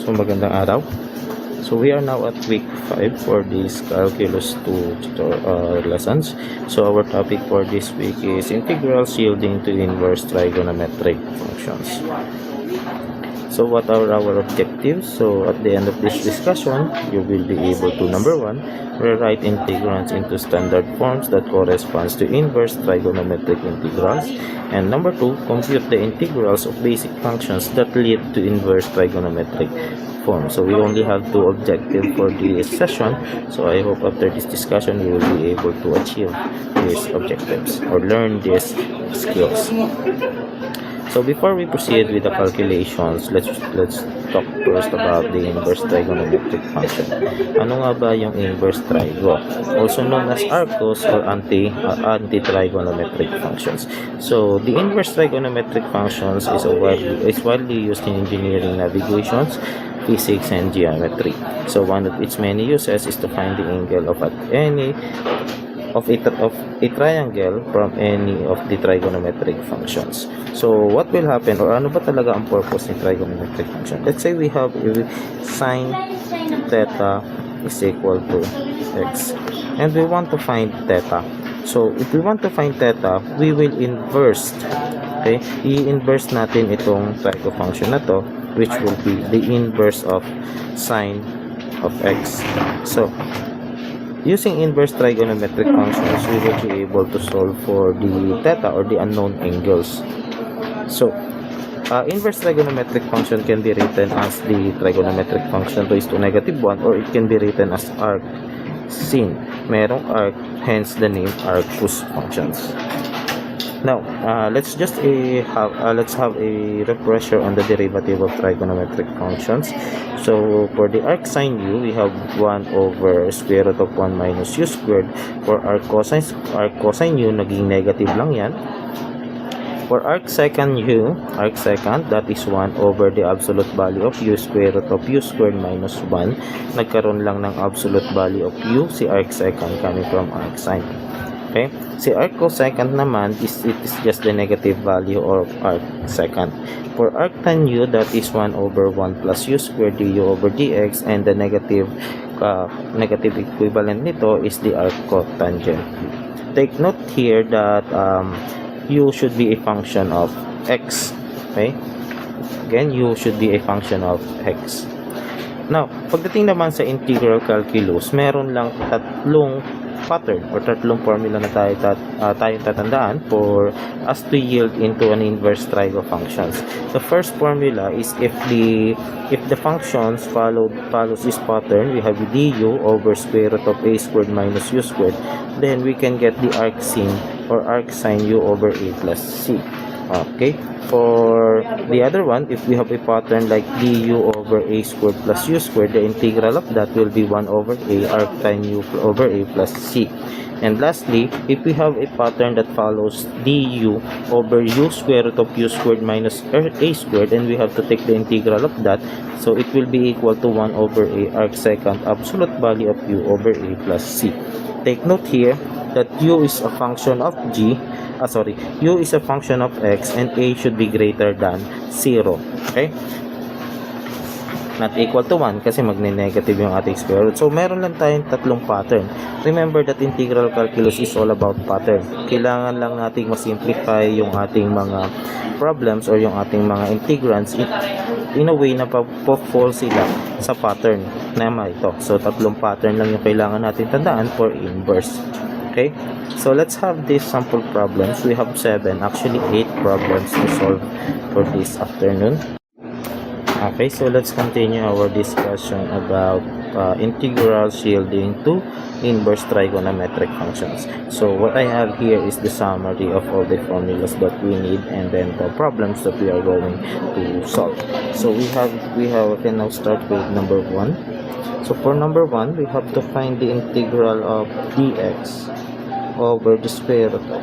So magandang araw. So we are now at week 5 for this calculus 2 lessons. So our topic for this week is integrals yielding to inverse trigonometric functions. So what are our objectives? So at the end of this discussion, you will be able to, number 1, rewrite integrals into standard forms that corresponds to inverse trigonometric integrals. And number 2, compute the integrals of basic functions that lead to inverse trigonometric form. So we only have 2 objectives for this session. So I hope after this discussion you will be able to achieve these objectives or learn these skills. So before we proceed with the calculations, let's talk first about the inverse trigonometric function. Ano nga ba yung inverse trigo? Also known as arccos or anti-trigonometric functions. So the inverse trigonometric functions is widely used in engineering navigations, physics, and geometry. So one of its many uses is to find the angle of a triangle from any of the trigonometric functions. So what will happen, or ano ba talaga ang purpose ng trigonometric function? Let's say we have a sine theta is equal to x, and we want to find theta. So if we want to find theta, we will inverse, okay, i-inverse natin itong trigo function na to, which will be the inverse of sine of x. So using inverse trigonometric functions, we will be able to solve for the theta or the unknown angles. So, inverse trigonometric function can be written as the trigonometric function raised to -1, or it can be written as arc sin. Merong arc, hence the name arccos functions. Now, let's have a refresher on the derivative of trigonometric functions. So for the arc sine u, we have 1 over square root of 1 minus u squared. For arc cosine u, naging negative lang yan. For arc secant u, that is 1 over the absolute value of u, square root of u squared minus 1. Nagkaroon lang ng absolute value of u, si arc secant coming from arc sine. Okay? Si arc cosecant naman it is just the negative value of arc secant. For arc tan u, that is 1 over 1 plus u squared du over dx, and the negative equivalent nito is the arc cotangent. Take note here that u should be a function of x. Okay? Again, u should be a function of x. Now, pagdating naman sa integral calculus, meron lang tatlong pattern or tatlong formula na tayong tatandaan for us to yield into an inverse trigo functions. The first formula is if the functions follows this pattern, we have du over square root of a squared minus u squared, then we can get the arc sin or arc sine u over a plus c. Okay, for the other one, if we have a pattern like du over a squared plus u squared, the integral of that will be 1 over a arc tan u over a plus c. And lastly, if we have a pattern that follows du over u square root of u squared minus a squared, and we have to take the integral of that, so it will be equal to 1 over a arc secant absolute value of u over a plus c. Take note here that u is a function of u is a function of x, and a should be greater than 0. Okay? Not equal to 1 kasi magne-negative yung ating square root. So, meron lang tayong tatlong pattern. Remember that integral calculus is all about pattern. Kailangan lang nating masimplify yung ating mga problems or yung ating mga integrands in a way na pa-fall sila sa pattern na ito. So, tatlong pattern lang yung kailangan natin tandaan for inverse. Okay, so let's have these sample problems. We have 7, actually 8 problems to solve for this afternoon. Okay, so let's continue our discussion about integrals yielding to inverse trigonometric functions. So what I have here is the summary of all the formulas that we need, and then the problems that we are going to solve. So we can now start with number 1. So for number 1, we have to find the integral of dx over the square root of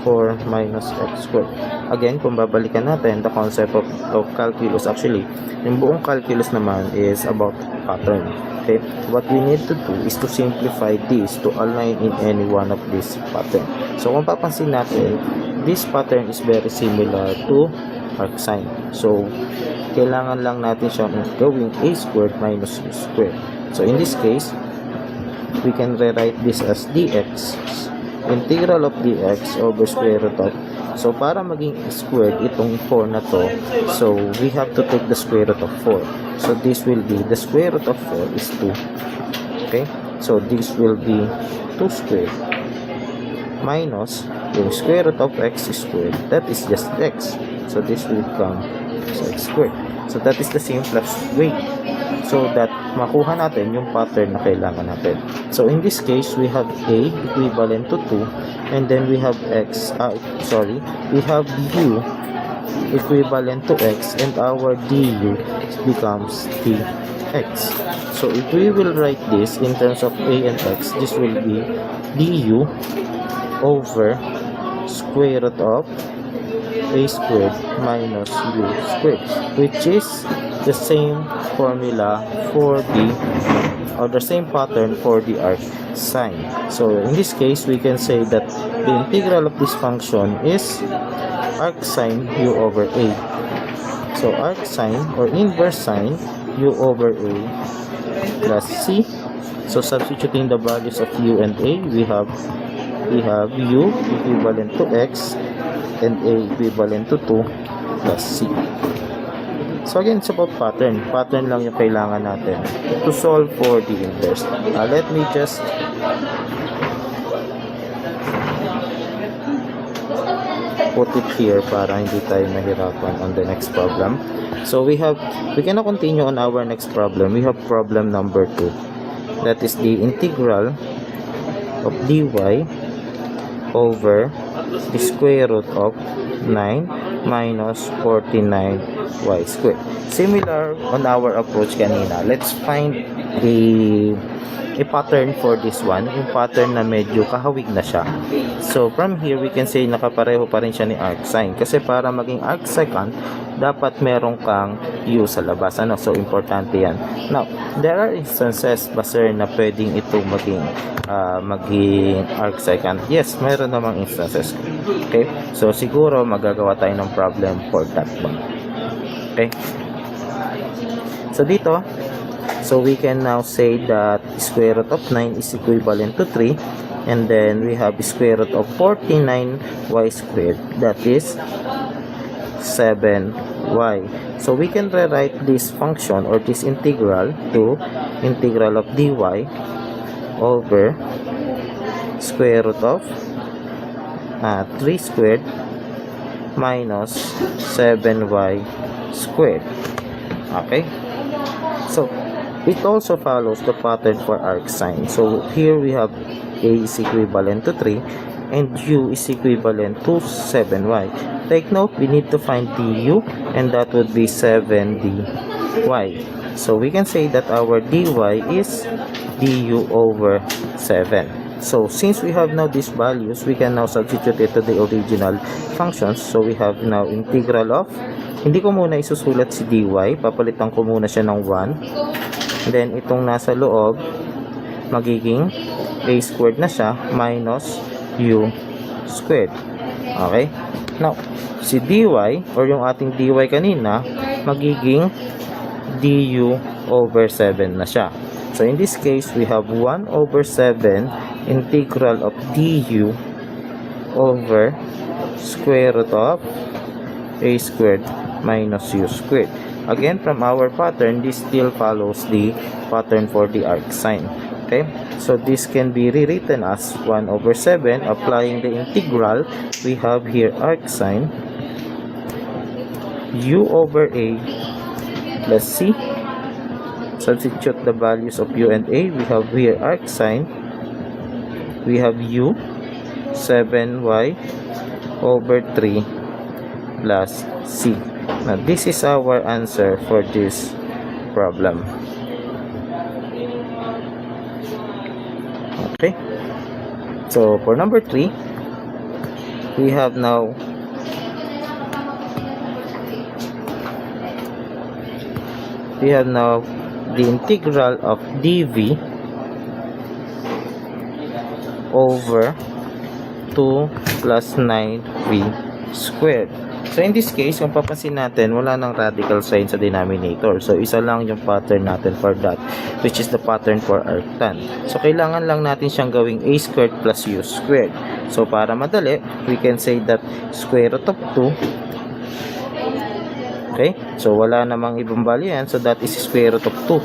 4 minus x squared. Again, kung babalikan natin the concept of calculus, actually, yung buong calculus naman is about pattern. Okay? What we need to do is to simplify this to align in any one of these pattern. So, kung papansin natin, this pattern is very similar to arcsine. So, kailangan lang natin siyang gawing a squared minus u squared. So in this case, we can rewrite this as dx, integral of dx over square root of. So para maging squared itong 4 na to, so we have to take the square root of 4. So this will be, the square root of 4 is 2. Okay? So this will be 2 squared minus yung square root of x squared, that is just x. So this will become x squared. So that is the simplest way, so that makuha natin yung pattern na kailangan natin. So in this case, we have a equivalent to 2, and then we have we have u equivalent to x, and our du becomes dx. So if we will write this in terms of a and x, this will be du over square root of a squared minus u squared, which is the same formula for the same pattern for the arc sine. So in this case, we can say that the integral of this function is arc sine u over a. So arc sine or inverse sine u over a plus c. So substituting the values of u and a, we have u equivalent to x and a equivalent to 2 plus c. So again, it's about pattern. Pattern lang yung kailangan natin to solve for the inverse. Let me just put it here para hindi tayo mahirapan on the next problem. So we can now continue on our next problem. We have problem number 2. That is the integral of dy over the square root of 9 minus 49y squared. Similar on our approach kanina, let's find a pattern for this one, yung pattern na medyo kahawig na siya. So from here, we can say nakapareho pa rin siya ni arc sine, kasi para maging arc secant, dapat meron kang u sa labas. So importante yan. Now, there are instances ba sir na pwedeng itong maging arc secant? Yes, meron namang instances. Okay, so siguro magagawa tayo ng problem for that one. Okay, so dito, so we can now say that square root of 9 is equivalent to 3, and then we have square root of 49y squared, that is 7y. So we can rewrite this function or this integral to integral of dy over square root of 3 squared minus 7y squared. Okay, so it also follows the pattern for arc sine. So here we have a is equivalent to 3 and u is equivalent to 7y. Take note, we need to find du, and that would be 7dy. So we can say that our dy is du over 7. So since we have now these values, we can now substitute it to the original functions. So we have now integral of, hindi ko muna isusulat si dy, papalitan ko muna siya ng 1. Then itong nasa loob, magiging a squared na siya minus u squared. Okay? Now, si dy or yung ating dy kanina, magiging du over 7 na siya. So in this case, we have 1 over 7 integral of du over square root of a squared minus u squared. Again, from our pattern, this still follows the pattern for the arc sine. Okay, so this can be rewritten as 1 over 7. Applying the integral, we have here arc sine u over a plus c. Substitute the values of u and a. We have here arc sine, we have u 7y over 3 plus c. Now this is our answer for this problem. Okay, so for number 3, we have now the integral of dv over 2 plus 9v squared. So, in this case, kung papansin natin, wala nang radical sign sa denominator. So, isa lang yung pattern natin for that, which is the pattern for arctan. So, kailangan lang natin siyang gawing a squared plus u squared. So, para madali, we can say that square root of 2. Okay? So, wala namang ibang value yan. So, that is square root of 2.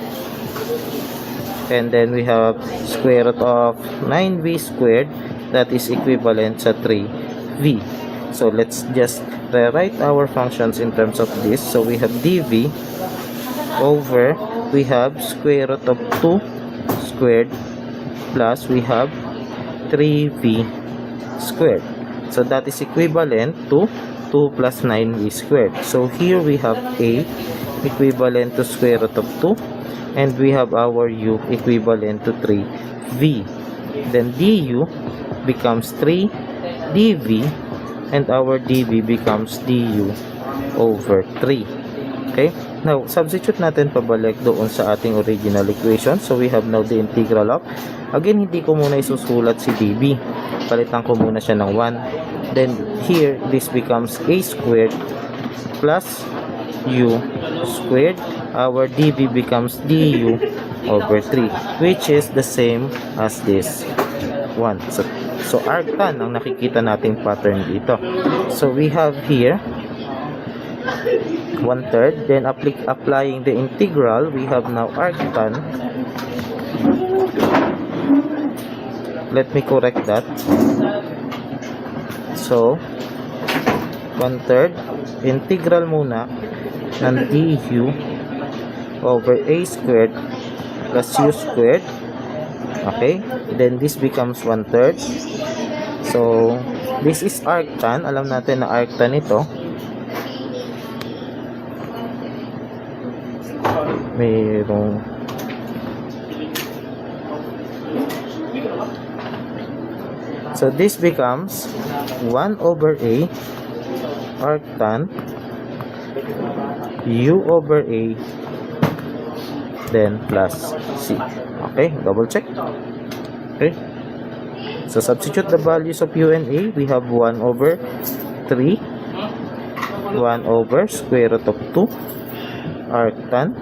And then, we have square root of 9v squared. That is equivalent sa 3v. So, let's just rewrite our functions in terms of this. So, we have dv over, we have square root of 2 squared plus we have 3v squared. So, that is equivalent to 2 plus 9v squared. So, here we have a equivalent to square root of 2 and we have our u equivalent to 3v. Then, du becomes 3 dv and our dv becomes du over 3. Okay? Now, substitute natin pabalik doon sa ating original equation. So, we have now the integral of, again, hindi ko muna isusulat si dv. Palitan ko muna siya ng 1. Then, here, this becomes a squared plus u squared. Our dv becomes du over 3, which is the same as this 1. So arctan ang nakikita nating pattern dito. So we have here 1/3. Then applying the integral, we have now arctan. Let me correct that. So 1/3 integral muna ng du over a squared plus u squared. Okay, then this becomes 1/3. So, this is arctan. Alam natin na arctan ito. Mayroong so, this becomes 1 over a arctan u over a then plus c. Okay, double check. Okay. So, substitute the values of u and a. We have 1 over 3. 1 over square root of 2. Arctan.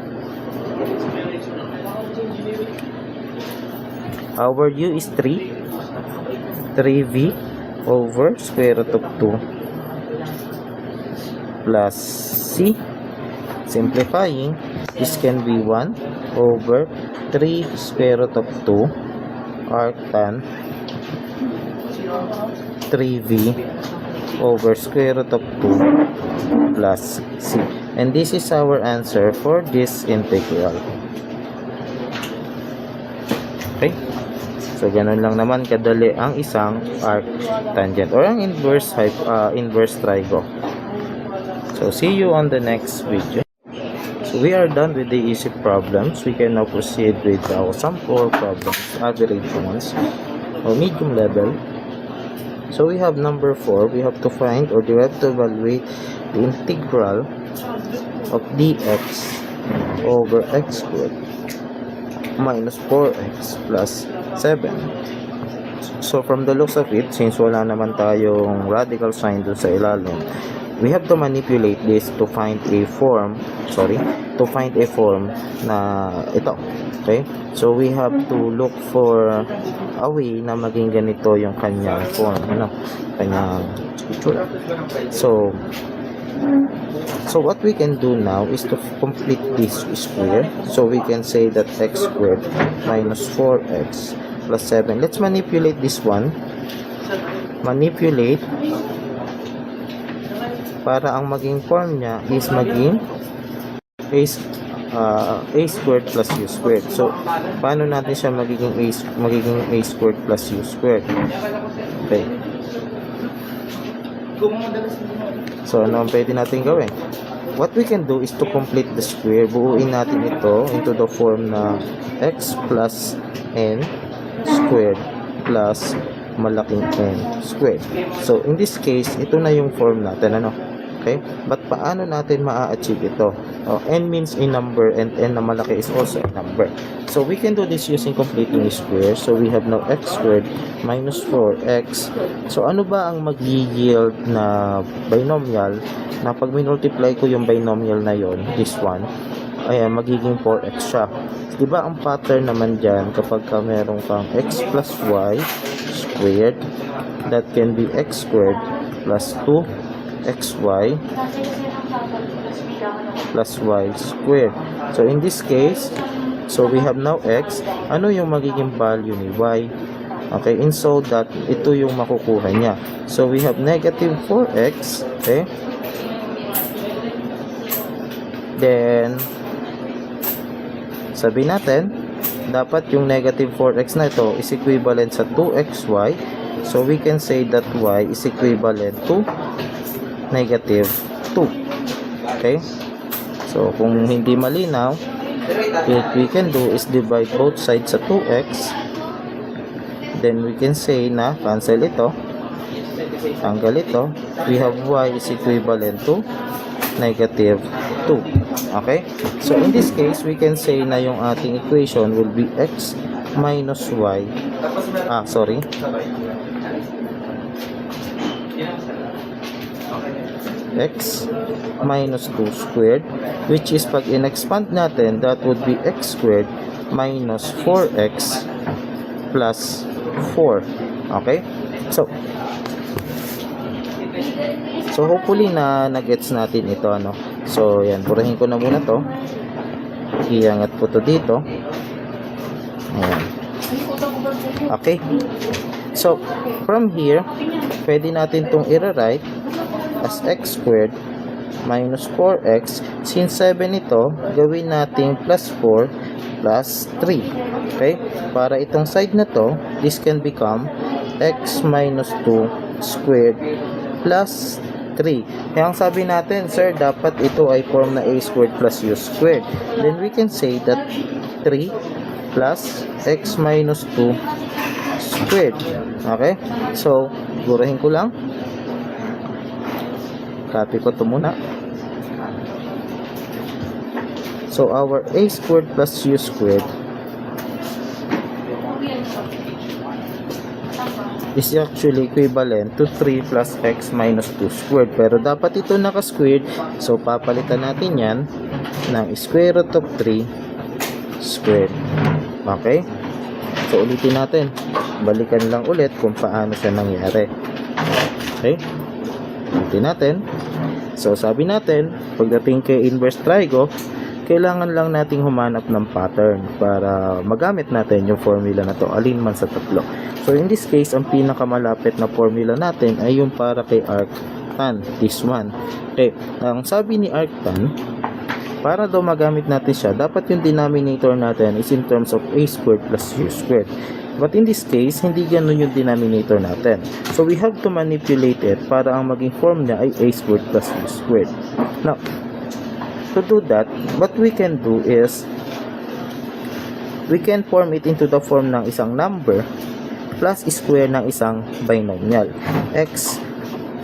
Our u is 3. 3v over square root of 2 plus c. Simplifying, this can be 1 over 3 square root of 2 arctan 3v over square root of 2 plus c. And this is our answer for this integral. Okay? So, ganun lang naman kadali ang isang arctangent or ang inverse trigo. So, see you on the next video. So, we are done with the easy problems. We can now proceed with our sample problems, average ones, or medium level. So, we have number 4. We have to find or we have to evaluate the integral of dx over x squared minus 4x plus 7. So, from the looks of it, since wala naman tayong radical sign dun sa ilalim, we have to manipulate this to find a form, na ito. Okay? So, we have to look for a way na maging ganito yung kanyang form, kanyang picture. So, what we can do now is to complete this square. So, we can say that x squared minus 4x plus 7. Let's manipulate this one. Manipulate para ang maging form niya is maging a squared plus u squared. So, paano natin siya magiging a squared plus u squared? Okay. So, ano ang pwede natin gawin? What we can do is to complete the square. Buuin natin ito into the form na x plus n squared plus malaking n squared. So, in this case, ito na yung form natin, Okay? But paano natin ma-achieve ito? N means a number and n na malaki is also a number. So we can do this using completing square. So we have now x squared minus 4x. So ano ba ang mag-yield na binomial na pag minultiply ko yung binomial na yon, this one, ayan, magiging 4x siya. Diba ang pattern naman dyan kapag ka meron kang x plus y squared, that can be x squared plus 2xy plus y squared. So in this case, so we have now x. Ano yung magiging value ni y? Okay, and so that ito yung makukuha niya. So we have negative 4x. Okay, then sabi natin, dapat yung negative 4x na ito is equivalent sa 2xy. So we can say that y is equivalent to negative 2. Okay? So kung hindi malinaw, what we can do is divide both sides sa 2x. Then we can say na cancel ito. Tanggal ito. We have y is equivalent to negative 2. Okay? So in this case, we can say na yung ating equation will be x minus y. X minus 2 squared, which is pag in-expand natin, that would be x squared minus 4x plus 4. Okay? So hopefully na nagets natin ito, ano. So yan, burahin ko na muna to. Iangat ko to dito. Ayan. Okay. So from here, pwede natin tong i-write as x squared minus 4x. Since 7 ito, gawin natin plus 4 plus 3. Okay? Para itong side na to, this can become x minus 2 squared plus 3. Kaya ang sabi natin, sir, dapat ito ay form na a squared plus u squared. Then we can say that 3 plus x minus 2 squared. Okay? So, gurahin ko lang. Copy ko ito muna. So, our a squared plus u squared is actually equivalent to 3 plus x minus 2 squared. Pero dapat ito naka-squared. So, papalitan natin yan ng square root of 3 squared. Okay? So, ulitin natin. Balikan lang ulit kung paano siya nangyari. Okay? Ulitin natin. So, sabi natin, pagdating kay inverse trigo, kailangan lang nating humanap ng pattern para magamit natin yung formula na to, alin man sa tatlo. So, in this case, ang pinakamalapit na formula natin ay yung para kay arctan, this one. Okay, ang sabi ni arctan, para daw magamit natin siya, dapat yung denominator natin is in terms of a squared plus u squared. But in this case, hindi ganun yung denominator natin. So, we have to manipulate it para ang maging form niya ay a squared plus u squared. Now, to do that, what we can do is, we can form it into the form ng isang number plus square ng isang binomial. X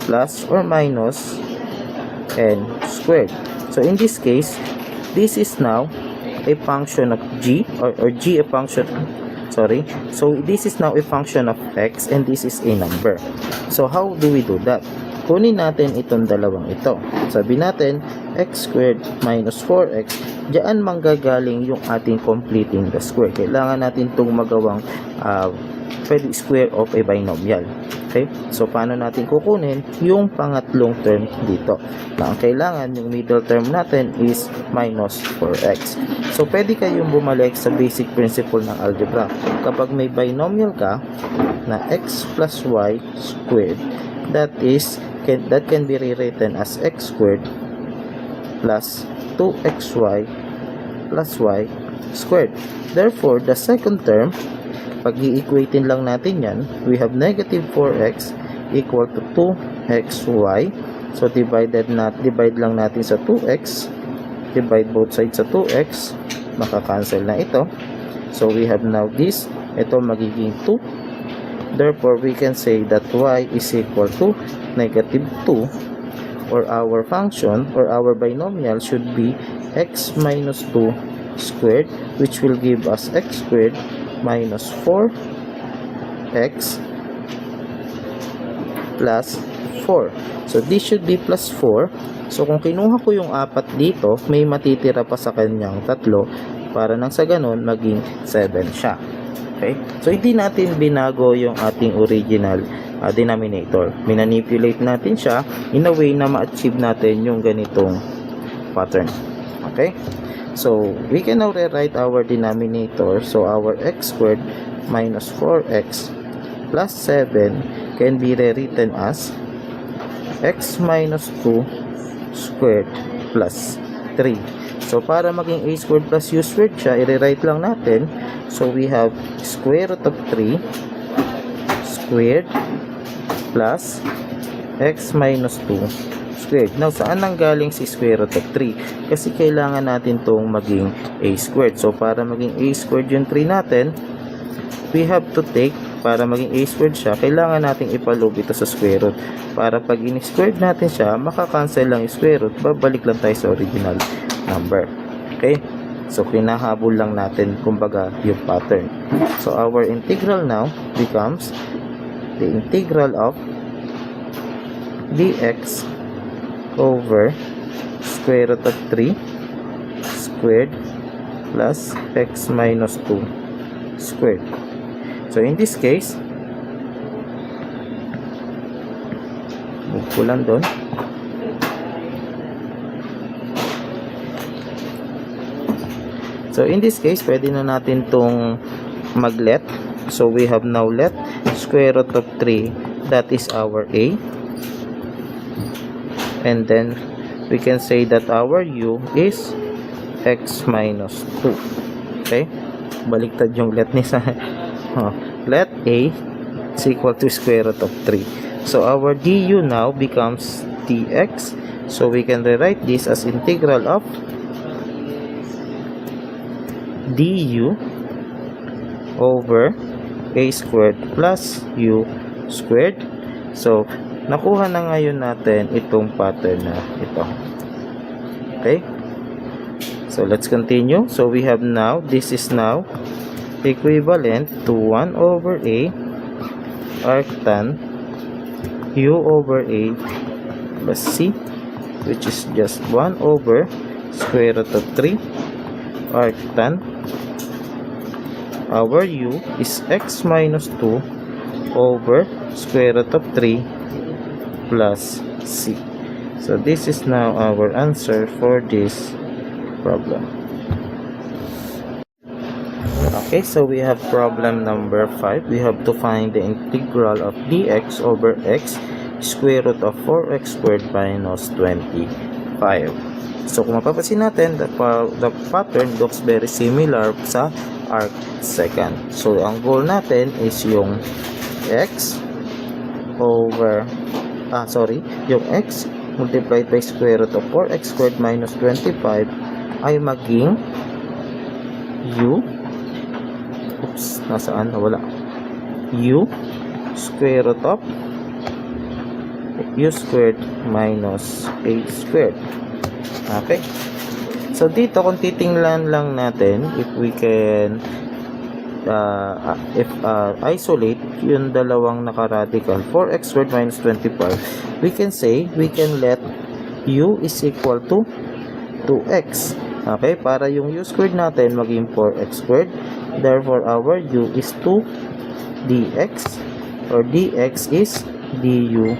plus or minus n squared. So, in this case, this is now a function of g, or g a function, sorry. So, this is now a function of x and this is a number. So, how do we do that? Kunin natin itong dalawang ito. Sabi natin, x squared minus 4x, diyan manggagaling yung ating completing the square. Kailangan natin itong magawang pwede square of a binomial. Okay? So, paano natin kukunin yung pangatlong term dito? Na ang kailangan, yung middle term natin is minus 4x. So, pwede kayong bumalik sa basic principle ng algebra. Kapag may binomial ka na x plus y squared, that can be rewritten as x squared plus 2xy plus y squared. Therefore, the second term, pag i-equatein lang natin yan, we have negative 4x equal to 2xy. So, divide lang natin sa 2x. Divide both sides sa 2x. Makakancel na ito. So, we have now this. Ito magiging 2. Therefore, we can say that y is equal to negative 2 or our function or our binomial should be x minus 2 squared, which will give us x squared minus 4x plus 4. So this should be plus 4. So kung kinuha ko yung 4 dito, may matitira pa sa kanyang 3 para nang sa ganun maging 7 siya. Okay? So hindi natin binago yung ating original denominator. Minanipulate natin siya in a way na ma-achieve natin yung ganitong pattern. Okay? So we can now rewrite our denominator. So our x squared minus 4x plus 7 can be rewritten as x minus 2 squared plus 3. So para maging a squared plus u squared siya, i-rewrite lang natin. So we have square root of 3 squared plus x minus 2 squared. Now, saan nanggaling si square root of 3? Kasi kailangan natin tong maging a squared. So para maging a squared yung 3 natin, we have to take, para maging a squared siya, kailangan natin ipaloob ito sa square root. Para pag in-squared natin siya, makakancel lang yung square root, babalik lang tayo sa original number. Okay? So, kinahabol lang natin, kumbaga, yung pattern. So, our integral now becomes the integral of dx over square root of 3 squared plus x minus 2 squared. So, in this case, move ko lang doon. So, in this case, pwede na natin tong mag-let. So, we have now let square root of 3, that is our a. And then, we can say that our u is x minus 2. Okay? Baliktad yung let ni sa... let a is equal to square root of 3. So, our du now becomes dx. So, we can rewrite this as integral of du over a squared plus u squared. So, nakuha na ngayon natin itong pattern na ito. Okay? So, let's continue. So, we have now, this is now equivalent to 1 over a arctan u over a plus c, which is just 1 over square root of 3 arctan. Our u is x minus 2 over square root of 3 plus c. So this is now our answer for this problem. Okay, so we have problem number 5. We have to find the integral of dx over x square root of 4x squared minus 25. So kung mapapansin natin, the pattern looks very similar sa arc second. So ang goal natin is yung x over yung x multiplied by square root of 4x squared minus 25 ay maging u, nasaan? Wala. U square root of u squared minus a squared. Okay? So, dito, kung titingnan lang natin, if we can isolate yung dalawang nakaradical, 4x squared minus 25, we can say, we can let u is equal to 2x. Okay? Para yung u squared natin maging 4x squared. Therefore, our u is 2 dx, or dx is du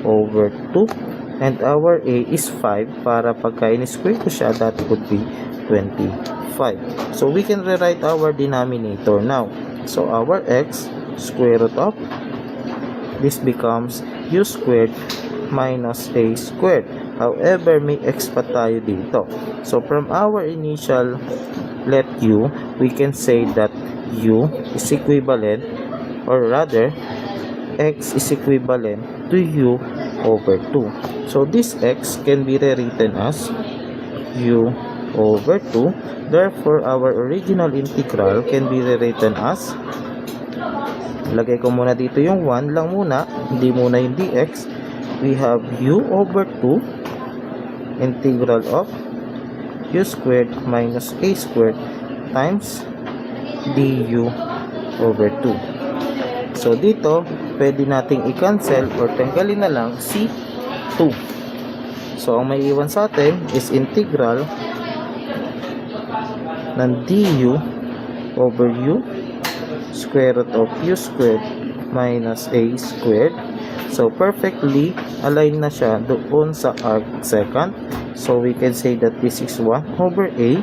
over 2. And our a is 5. Para pagka in-square ko siya, that would be 25. So, we can rewrite our denominator now. So, our x square root of this becomes u squared minus a squared. However, may x pa tayo dito. So, from our initial let u, we can say that u is equivalent, or rather, x is equivalent to u over 2. So, this x can be rewritten as u over 2. Therefore, our original integral can be rewritten as, lagay ko muna dito yung 1 lang muna, hindi muna yung dx. we have u over 2 integral of u squared minus a squared times du over 2. So dito, pwede nating i-cancel or tanggalin na lang si 2. So ang may iwan sa atin is integral ng du over u square root of u squared minus a squared. So perfectly align na siya doon sa arc secant. So we can say that this is 1 over a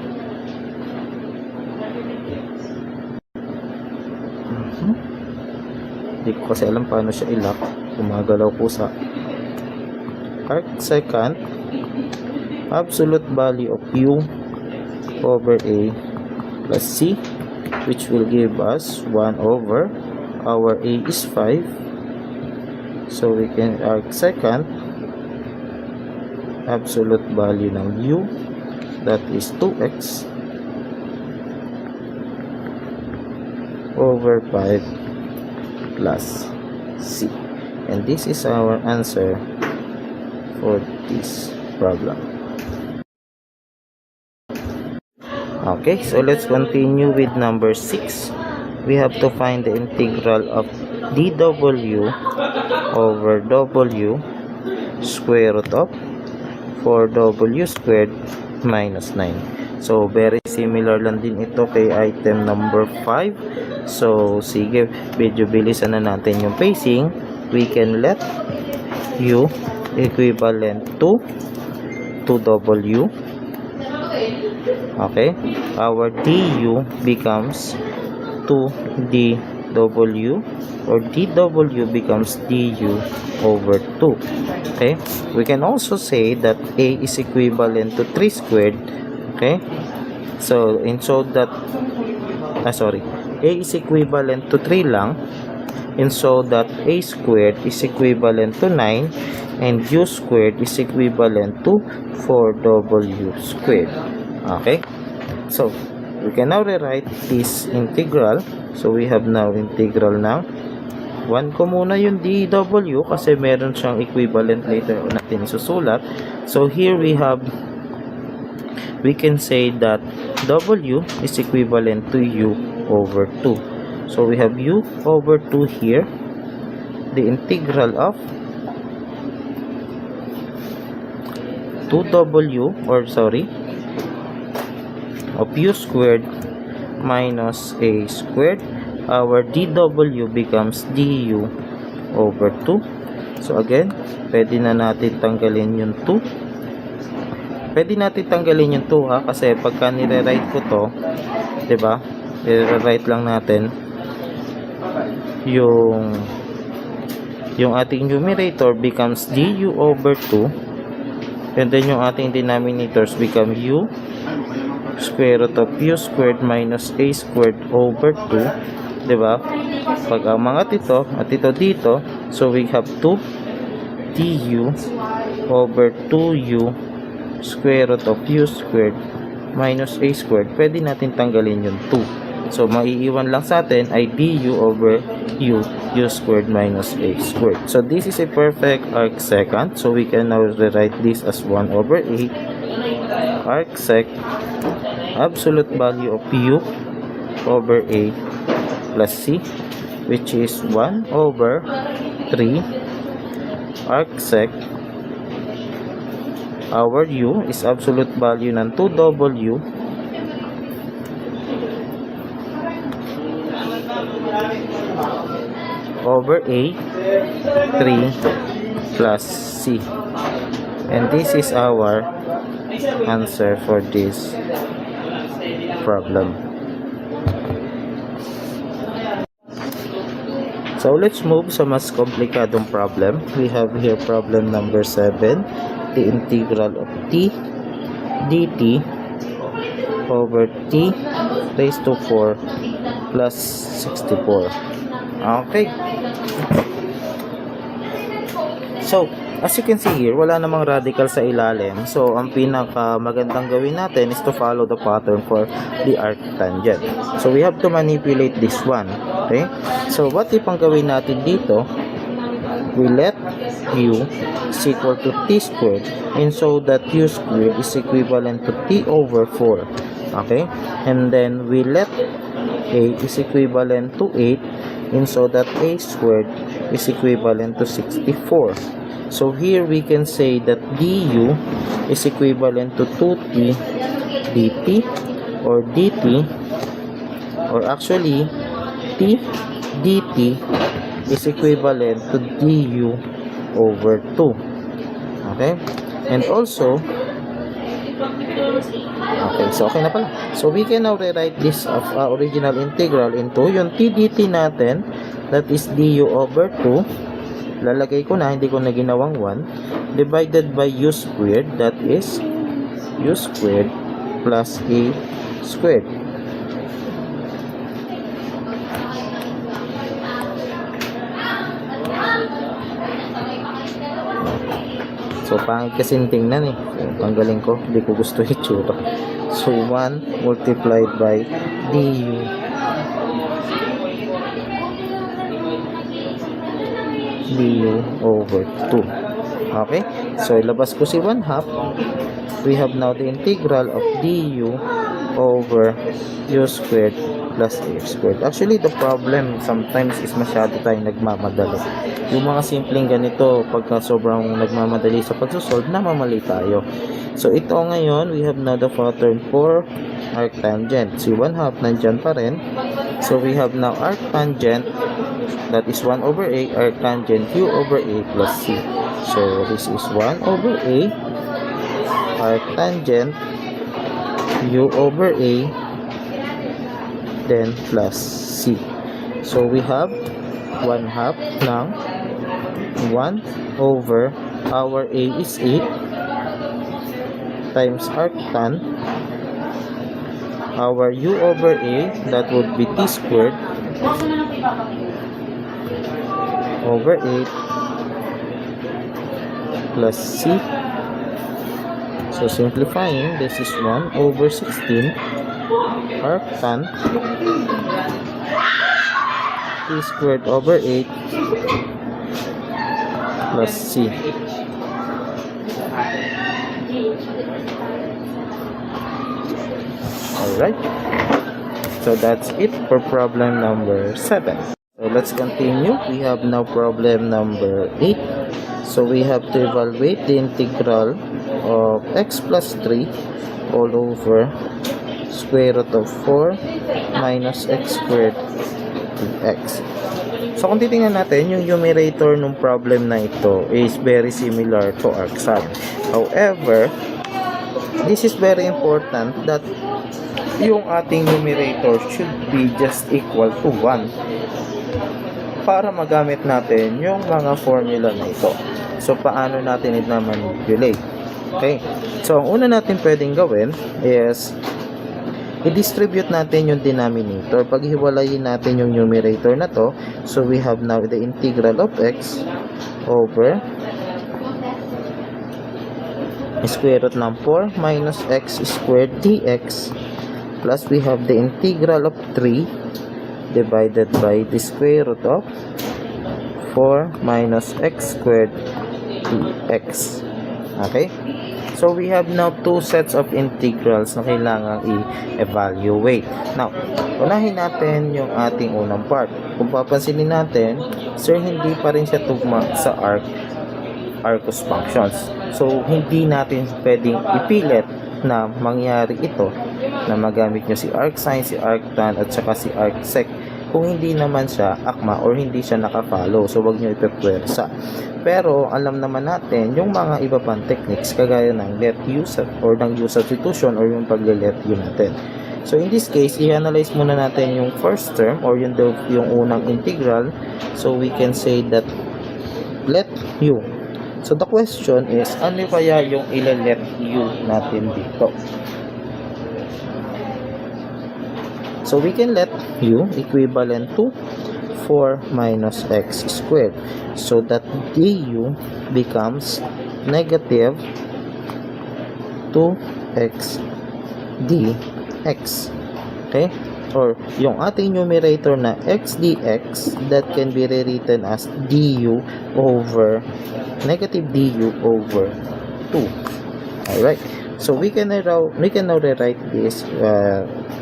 Hindi ko kasi alam paano siya ilak. Gumagalaw po sa arc secant absolute value of u over a plus c, which will give us 1 over our a is 5. So we can arc secant absolute value ng u, that is 2x over 5 plus c. And this is our answer for this problem. Okay, so let's continue with number 6. We have to find the integral of dw over w square root of 4w squared minus 9. So very similar lang din ito kay item number 5. So sige, medyo bilisan na natin yung pacing. We can let u equivalent to 2w. Okay, our du becomes 2dw, or dw becomes du over 2. Okay, we can also say that a is equivalent to 3 squared. Okay, so a is equivalent to 3 lang, and so that a squared is equivalent to 9 and u squared is equivalent to 4w squared. Okay, so we can now rewrite this integral. So we have now integral ng 1 ko muna yung dw kasi meron siyang equivalent later on natin isusulat. So here we can say that w is equivalent to u over 2. So we have u over 2 here. The integral of 2w, of u squared minus a squared. Our dw becomes du over 2. So again, pwede na natin tanggalin yung 2. Pwede natin tanggalin yung 2 ha, kasi pagka nire-write ko to, 'di ba? I-write lang natin yung ating numerator becomes du over 2, and then yung ating denominators become u square root of u squared minus a squared over 2. Diba? Pag ang mga ito at ito dito, so we have 2 du over 2u square root of u squared minus a squared. Pwede natin tanggalin yung 2. So maiiwan lang sa atin ay du over u squared minus a squared. So this is a perfect arc secant. So we can now rewrite this as 1 over a arc sec absolute value of u over a plus c, which is 1 over 3 arc sec. Our u is absolute value ng 2w over a 3 plus c, and this is our answer for this problem. So let's move sa mas komplikadong problem. We have here problem number 7, the integral of t dt over t raised to 4 plus 64. Okay. So as you can see here, wala namang radical sa ilalim. So ang pinaka magandang gawin natin is to follow the pattern for the arctangent. So we have to manipulate this one. Okay? So what if ang gawin natin dito, we let u is equal to t squared, and so that u squared is equivalent to t over 4. Okay, and then we let a is equivalent to 8, and so that a squared is equivalent to 64. So here we can say that du is equivalent to 2t dt, or dt, or actually t dt is equivalent to du over 2. Okay, and also okay na pala. So we can now rewrite this of original integral into yung t dt natin, that is du over 2. Lalagay ko na, hindi ko na ginawang 1, divided by u squared, that is u squared plus a squared. So pangit kasi tingnan eh. So, tanggalin ko, hindi ko gusto itsura. So 1 multiplied by du over 2. Okay, so ilabas ko si 1/2. We have now the integral of du over u squared plus a squared. Actually, the problem sometimes is masyado tayong nagmamadali. Yung mga simpleng ganito, pagka sobrang nagmamadali sa pagsosolve, namamali tayo. So ito ngayon, we have now the pattern for arctangent. Si 1/2 nandyan pa rin. So we have now arctangent, that is 1 over a, arctangent u over a plus c. So this is 1 over a, arctangent u over a, then plus c. So we have 1/2 ng 1 over, our a is 8, times arctan, our u over a, that would be t squared, over 8 plus c. So simplifying, this is 1 over 16 arctan t squared over 8 plus c. Alright, so that's it for problem number 7. So let's continue. We have now problem number 8. So we have to evaluate the integral of x plus 3 all over square root of 4 minus x squared dx. So kung titingnan natin, yung numerator ng problem na ito is very similar to arcsum. However, this is very important that yung ating numerator should be just equal to 1 para magamit natin yung mga formula na ito. So paano natin ito manipulate? Okay, so ang una natin pwedeng gawin is i-distribute natin yung denominator. Paghiwalayin natin yung numerator na to. So we have now the integral of x over square root ng 4 minus x squared dx, plus we have the integral of 3 divided by the square root of 4 minus x squared dx. Okay, so we have now two sets of integrals na kailangang i-evaluate. Now, unahin natin yung ating unang part. Kung papansinin natin, sir, hindi pa rin siya tugma sa arcus functions. So, hindi natin pwedeng ipilit na mangyari ito, na magamit nyo si arcsine, si arctan, at saka si arcsec, kung hindi naman siya akma or hindi siya nakafollow. So, wag nyo ipepwersa. Pero, alam naman natin yung mga iba pang techniques, kagaya ng let u or ng u substitution or yung pagle-let u natin. So, in this case, i-analyze muna natin yung first term or yung unang integral. So, we can say that let u. So, the question is, ano kaya yung ile-let u natin dito? So, we can let u equivalent to 4 minus x squared. So, that du becomes negative 2x dx. Okay? Or, yung ating numerator na x dx, that can be rewritten as du over negative du over 2. Alright, so we can now rewrite this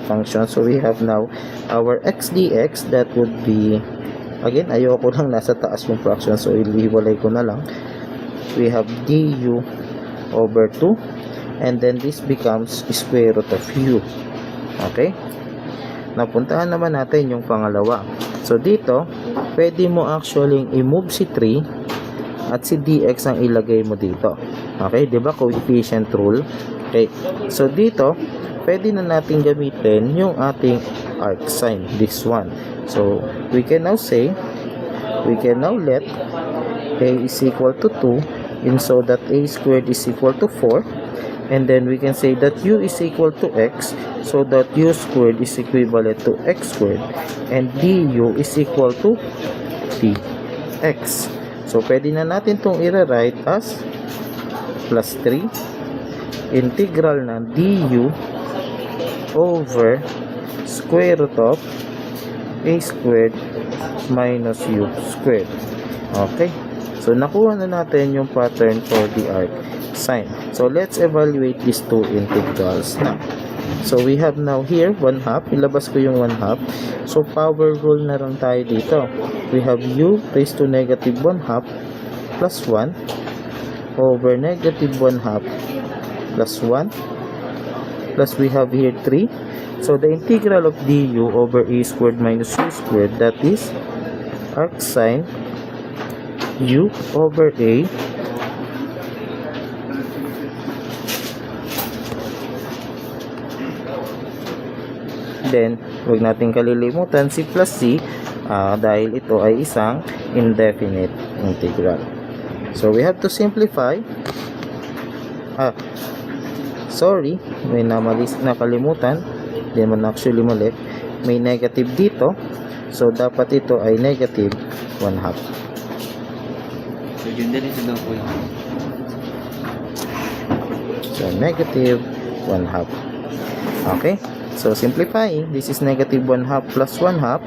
function. So we have now our x dx, that would be, again, ayoko lang nasa taas yung fraction, so iliwalay ko na lang. We have du over 2, and then this becomes square root of u. Okay, napuntahan naman natin yung pangalawa. So dito, pwede mo actually i-move si 3 at si dx ang ilagay mo dito. Okay, di ba coefficient rule? Okay, so dito pwede na natin gamitin yung ating arc sign, this one. So we can now let a is equal to 2, and so that a squared is equal to 4, and then we can say that u is equal to x, so that u squared is equivalent to x squared, and du is equal to dx. So pwede na natin itong i-write as plus 3 integral ng du over square root of a squared minus u squared. Okay, so nakuha na natin yung pattern for the arc sign. So let's evaluate these two integrals now. So we have now here 1/2, ilabas ko yung 1/2. So power rule na lang tayo dito. We have u raised to negative 1/2 plus 1 over negative 1/2 plus 1, plus we have here 3. So the integral of du over a squared minus u squared, that is arc sine u over a then huwag natin kalilimutan si plus c, dahil ito ay isang indefinite integral. So we have to simplify. Sorry, may nakalimutan. Hindi man actually mali. May negative dito. So dapat ito ay negative 1/2. So yun din ito daw po yun. So negative 1/2. Okay, so simplifying, this is negative 1/2 plus 1/2.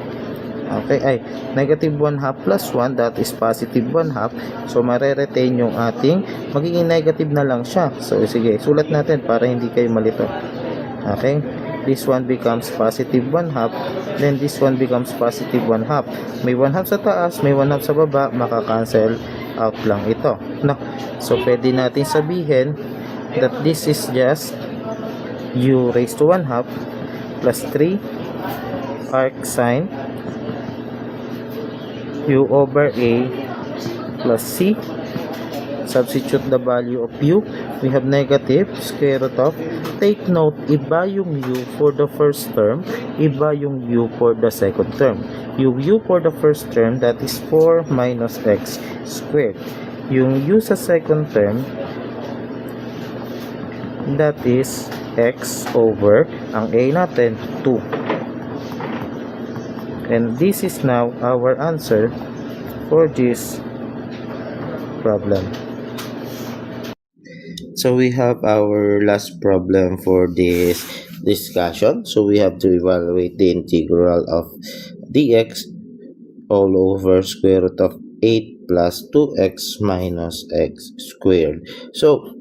Okay, ay negative 1/2 plus 1, that is positive 1/2. So mare-retain yung ating, magiging negative na lang siya. So sige, sulat natin para hindi kayo malito. Okay, this one becomes positive 1/2, then this one becomes positive 1/2. May 1/2 sa taas, may 1/2 sa baba, maka-cancel out lang ito. No? So pwede natin sabihin that this is just u raised to 1/2 plus 3 arc sine u over a plus c. Substitute the value of u. We have negative square root of, take note, iba yung u for the first term, iba yung u for the second term. Yung u for the first term, that is 4 minus x squared. Yung u sa second term, that is x over, ang a natin, 2. And this is now our answer for this problem. So we have our last problem for this discussion. So we have to evaluate the integral of dx all over square root of 8 plus 2x minus x squared. So,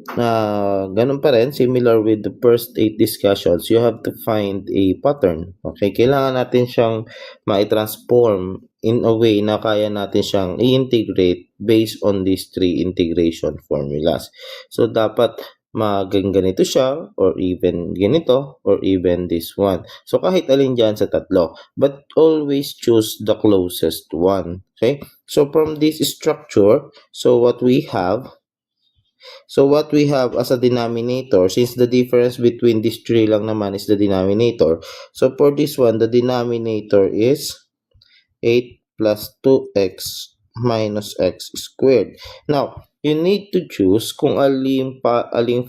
ganun pa rin, similar with the first 8 discussions, you have to find a pattern. Okay, kailangan natin siyang ma-transform in a way na kaya natin siyang i-integrate based on these 3 integration formulas. So, dapat ganito siya, or even ganito, or even this one. So, kahit alin dyan sa tatlo. But always choose the closest one. Okay? So, from this structure, so what we have as a denominator, since the difference between these 3 lang naman is the denominator. So, for this one, the denominator is 8 plus 2x minus x squared. Now, you need to choose kung aling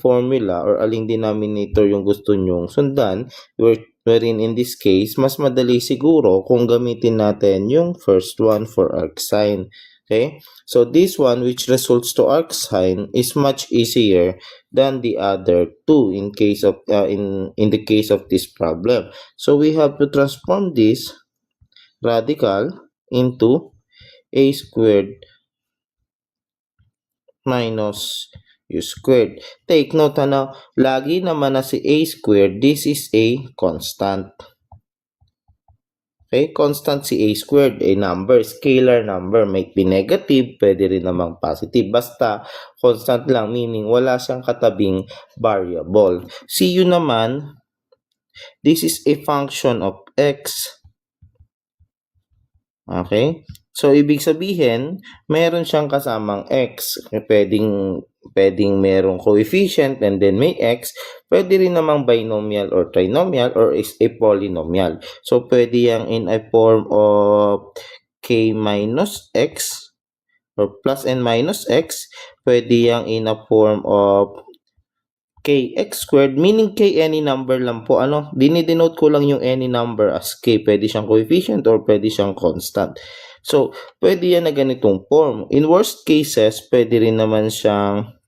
formula or aling denominator yung gusto nyong sundan, wherein in this case, mas madali siguro kung gamitin natin yung first one for arc sine. Okay? So this one, which results to arc sine, is much easier than the other two in case of in the case of this problem. So we have to transform this radical into a squared minus u squared. Take note, ano, lagi naman na si a squared, this is a constant. Okay, constant si a squared, a number, scalar number, may be negative, pwede rin namang positive. Basta, constant lang, meaning wala siyang katabing variable. Si u naman, this is a function of x. Okay? So, ibig sabihin, meron siyang kasamang x. Pwedeng merong coefficient and then may x. Pwede rin namang binomial or trinomial or is a polynomial. So, pwede yang in a form of k minus x or plus and minus x. Pwede yang in a form of kx squared, meaning k any number lang po. Ano, dinidenote ko lang yung any number as k. Pwede siyang coefficient or pwede siyang constant. So, pwede yan na ganitong form. In worst cases, pwede rin naman siyang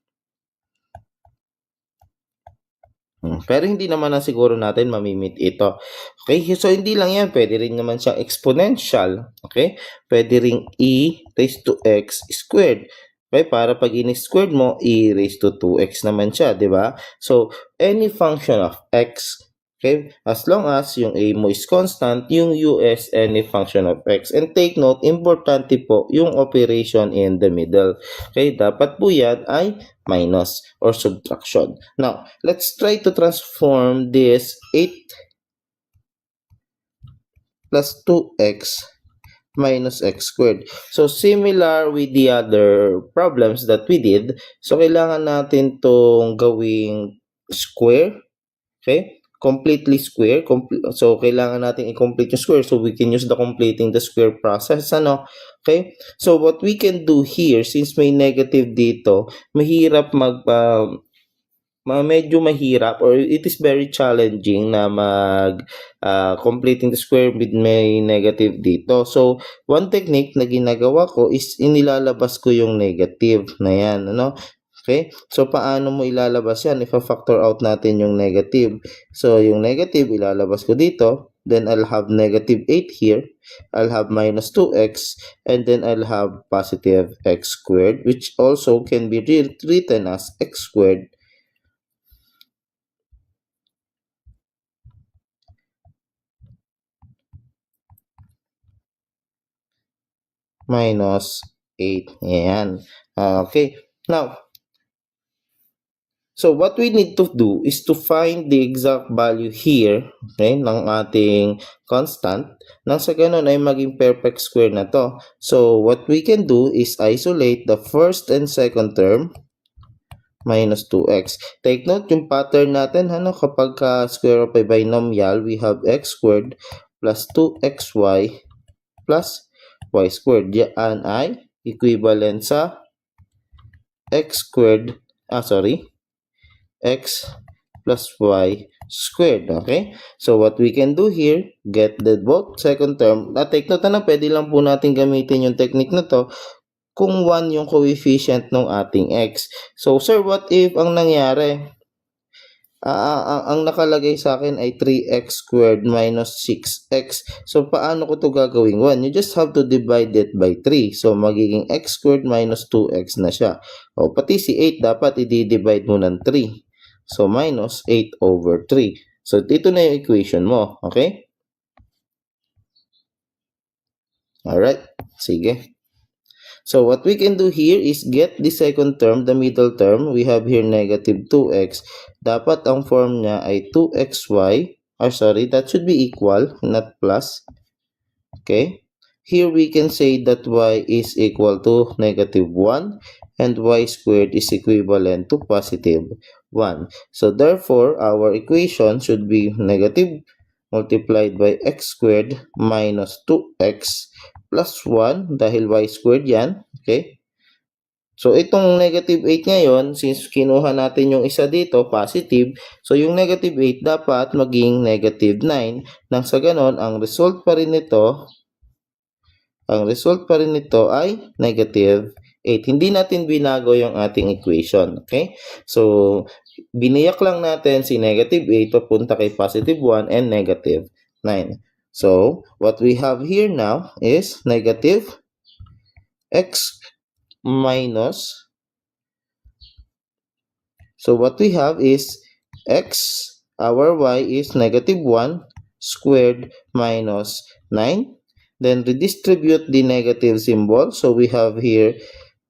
pero hindi naman na siguro natin mamimit ito. Okay, so hindi lang yan. Pwede rin naman siyang exponential. Okay, pwede ring e raised to x squared. Okay, para pag in-squared mo, e raised to 2x naman siya, di ba? So, any function of x, okay, as long as yung a mo is constant, yung u is any function of x. And take note, importante po yung operation in the middle. Okay, dapat po yan ay minus or subtraction. Now, let's try to transform this 8 plus 2x minus x squared. So, similar with the other problems that we did. So, kailangan natin tong gawing square. Okay? Completely square. So, kailangan natin i-complete yung square. So, we can use the completing the square process. Ano? Okay? So, what we can do here, since may negative dito, mahirap medyo mahirap or it is very challenging na completing the square with may negative dito. So, one technique na ginagawa ko is inilalabas ko yung negative na yan. Ano? Okay? So, paano mo ilalabas yan? Ifa-factor out natin yung negative. So, yung negative ilalabas ko dito. Then, I'll have negative 8 here. I'll have minus 2x. And then, I'll have positive x squared, which also can be written as x squared minus 8. Ayan. Okay. Now, so what we need to do is to find the exact value here, okay, ng ating constant. Nang sa ganun ay maging perfect square na to. So, what we can do is isolate the first and second term minus 2x. Take note yung pattern natin, ano, kapag square of a binomial, we have x squared plus 2xy plus y squared. Yan ay equivalent sa x squared, x plus y squared. Okay? So, what we can do here, get the both second term. Take note na pwede lang po natin gamitin yung technique na to kung 1 yung coefficient ng ating x. So, sir, what if ang nangyari? Ang nakalagay sa akin ay 3x squared minus 6x. So, paano ko to gagawin 1? You just have to divide it by 3. So, magiging x squared minus 2x na siya. O, pati si 8 dapat i-divide mo ng 3. So, minus 8 over 3. So, ito na yung equation mo. Okay? Alright. Sige. So, what we can do here is get the second term, the middle term. We have here negative 2x. Dapat ang form niya ay 2xy. That should be equal, not plus. Okay? Here we can say that y is equal to negative 1 and y squared is equivalent to positive 1. So, therefore, our equation should be negative multiplied by x squared minus 2x plus 1 dahil y squared yan. Okay? So, itong negative 8 ngayon, since kinuha natin yung isa dito, positive, so yung negative 8 dapat maging negative 9. Nang sa ganon, ang result pa rin nito ay negative 8. Hindi natin binago yung ating equation. Okay? So, biniyak lang natin si negative 8 papunta kay positive 1 and negative 9. So, what we have here now is negative x minus So what we have is x, our y is negative 1 squared minus 9. Then redistribute the negative symbol. So we have here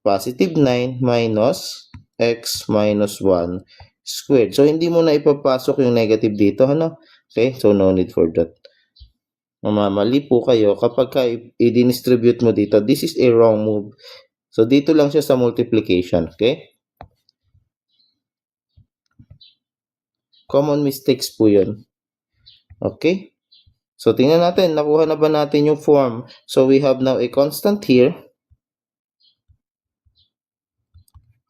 positive 9 minus x minus 1 squared. So hindi mo na ipapasok yung negative dito, ano? Okay, so no need for that. Mamamali po kayo kapag i-distribute mo dito. This is a wrong move. So dito lang siya sa multiplication, okay? Common mistakes po yun. Okay? So tingnan natin, nakuha na ba natin yung form? So we have now a constant here,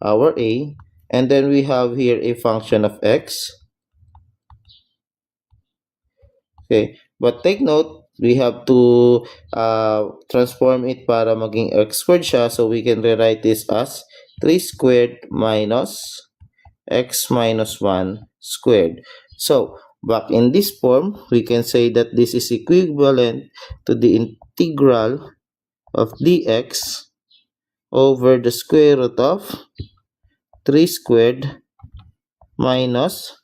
our a, and then we have here a function of x. Okay, but take note, we have to transform it para maging x squared siya. So we can rewrite this as 3 squared minus x minus 1 squared. So back in this form, we can say that this is equivalent to the integral of dx over the square root of 3 squared minus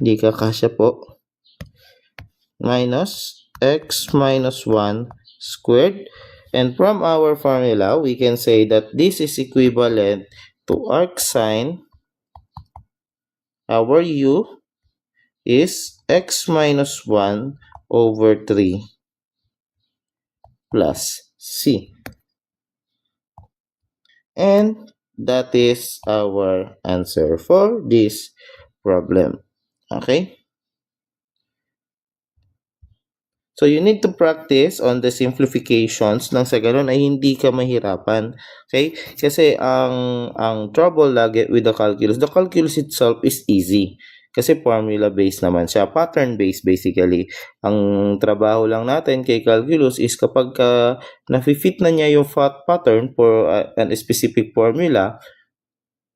di kakasya po minus x minus 1 squared. And from our formula, we can say that this is equivalent to arc sine. Our u is x minus 1 over 3 plus c. And that is our answer for this problem. Okay? So you need to practice on the simplifications nang sa ganun ay hindi ka mahirapan. Okay? Kasi ang trouble lagi with the calculus itself is easy. Kasi formula based naman siya, pattern based basically. Ang trabaho lang natin kay calculus is kapag na-fit na niya yung pattern for an specific formula,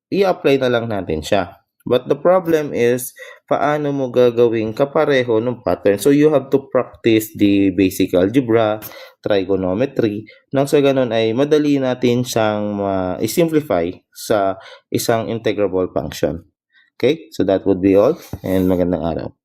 i-apply na lang natin siya. But the problem is, paano mo gagawing kapareho ng pattern? So you have to practice the basic algebra, trigonometry, nang sa ganun ay madali natin siyang i-simplify sa isang integrable function. Okay? So that would be all, and magandang araw.